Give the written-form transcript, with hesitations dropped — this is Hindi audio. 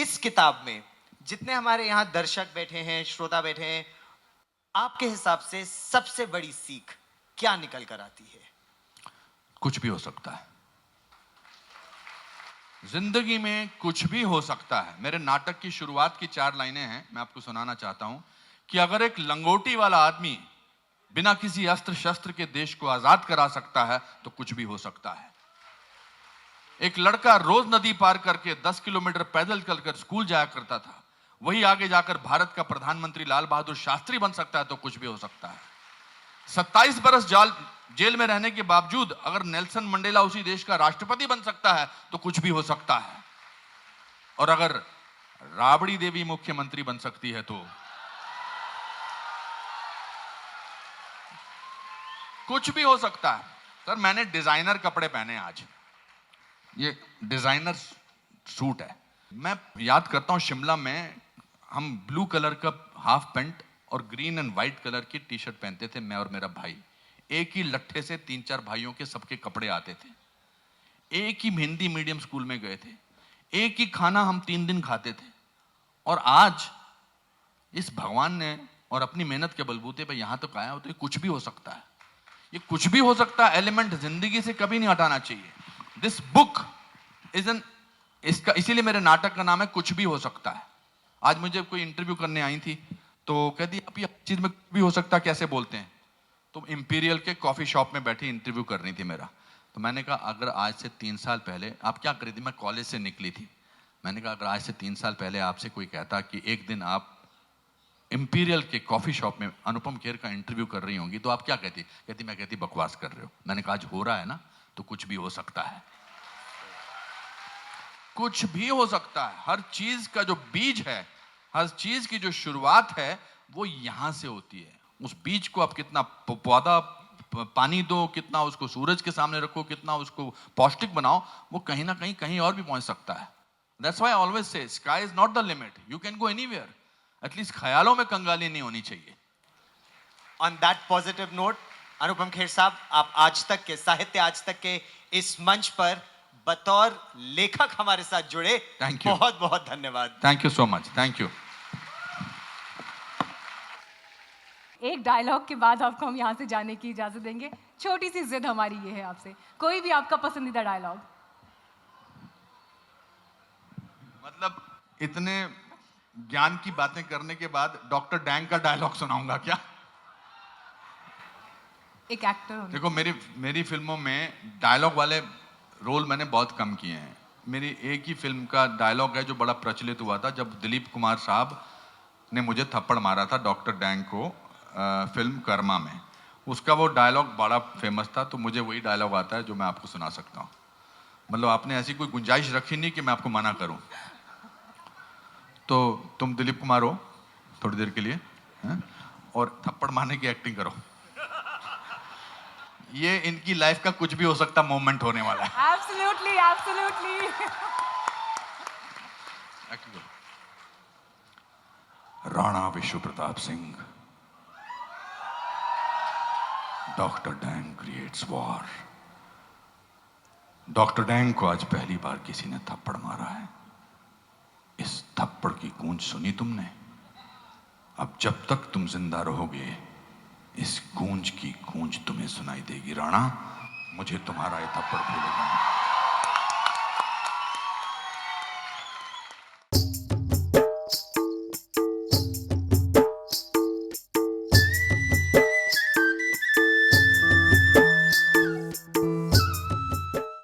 इस किताब में जितने हमारे यहाँ दर्शक बैठे हैं, श्रोता बैठे हैं, आपके हिसाब से सबसे बड़ी सीख क्या निकल कर आती है? कुछ भी हो सकता है जिंदगी में, कुछ भी हो सकता है। मेरे नाटक की शुरुआत की 4 लाइनें हैं, मैं आपको सुनाना चाहता हूं कि अगर एक लंगोटी वाला आदमी बिना किसी अस्त्र शस्त्र के देश को आजाद करा सकता है तो कुछ भी हो सकता है। एक लड़का रोज नदी पार करके 10 किलोमीटर पैदल चलकर स्कूल जाया करता था, वही आगे जाकर भारत का प्रधानमंत्री लाल बहादुर शास्त्री बन सकता है तो कुछ भी हो सकता है। 27 बरस जेल में रहने के बावजूद अगर नेल्सन मंडेला उसी देश का राष्ट्रपति बन सकता है तो कुछ भी हो सकता है। और अगर राबड़ी देवी मुख्यमंत्री बन सकती है तो कुछ भी हो सकता है। सर, मैंने डिजाइनर कपड़े पहने आज, ये डिजाइनर सूट है। मैं याद करता हूं शिमला में हम ब्लू कलर का हाफ पैंट और ग्रीन एंड व्हाइट कलर की टी शर्ट पहनते थे, मैं और मेरा भाई। एक ही लट्ठे से 3-4 भाइयों के सबके कपड़े आते थे। एक ही हिंदी मीडियम स्कूल में गए थे, एक ही खाना हम 3 दिन खाते थे। और आज इस भगवान ने और अपनी मेहनत के बलबूते पे यहां तक आया हो, तो ये कुछ भी हो सकता है। ये कुछ भी हो सकता है एलिमेंट जिंदगी से कभी नहीं हटाना चाहिए। दिस बुक इज एन, इसका इसीलिए मेरे नाटक का नाम है कुछ भी हो सकता है। आज मुझे कोई इंटरव्यू करने आई थी तो कहती आप ये चीज में भी हो सकता कैसे बोलते हैं? तो इंपीरियल के कॉफी शॉप में बैठी इंटरव्यू करनी थी मेरा। तो मैंने कहा अगर आज से 3 साल पहले आप क्या करी थी? मैं कॉलेज से निकली थी। मैंने कहा अगर आज से 3 साल पहले आपसे कोई कहता कि एक दिन आप इंपीरियल के कॉफी शॉप में अनुपम खेर का इंटरव्यू कर रही होंगी तो आप क्या कहती? कहती मैं कहती बकवास कर रहे हो। मैंने कहा आज हो रहा है ना, तो कुछ भी हो सकता है। कुछ भी हो सकता है। हर चीज का जो बीज है, हर चीज की जो शुरुआत है वो यहां से होती है। उस बीज को आप कितना पौधा पानी दो, कितना उसको सूरज के सामने रखो, कितना उसको पौष्टिक बनाओ, वो कहीं ना कहीं और भी पहुंच सकता है। That's why I always say sky is not the limit. You can go anywhere. At least ख्यालों में कंगाली नहीं होनी चाहिए। On that positive note, Anupam Kher साहब, आप आज तक के साहित्य आज तक के इस मंच पर बतौर लेखक हमारे साथ जुड़े। Thank you. बहुत बहुत धन्यवाद। Thank you so much. Thank you. एक डायलॉग के बाद आपको हम यहाँ से जाने की इजाजत देंगे। छोटी सी जिद हमारी ये है आपसे, कोई भी आपका पसंदीदा डायलॉग। मतलब इतने ज्ञान की बातें करने के बाद डॉक्टर डैंग का डायलॉग सुनाऊंगा क्या? एक एक्टर होने। देखो, मेरी फिल्मों में डायलॉग वाले रोल मैंने बहुत कम किए हैं। मेरी एक ही फिल्म का डायलॉग है जो बड़ा प्रचलित हुआ था, जब दिलीप कुमार साहब ने मुझे थप्पड़ मारा था डॉक्टर डैंग को फिल्म कर्मा में। उसका वो डायलॉग बड़ा फेमस था, तो मुझे वही डायलॉग आता है जो मैं आपको सुना सकता हूँ। मतलब आपने ऐसी कोई गुंजाइश रखी नहीं कि मैं आपको मना करूं। तो तुम दिलीप कुमार हो थोड़ी देर के लिए, हैं? और थप्पड़ मारने की एक्टिंग करो। ये इनकी लाइफ का कुछ भी हो सकता मोमेंट होने वाला है। Absolutely, absolutely. Rana Vishwa Pratap Singh, doctor Dang creates war. Doctor Dang को आज पहली बार किसी ने थप्पड़ मारा है। इस थप्पड़ की गूंज सुनी तुमने? अब जब तक तुम जिंदा रहोगे इस गूंज की गूंज तुम्हें सुनाई देगी। राणा, मुझे तुम्हारा ये थप्पड़ भूलेगा नहीं।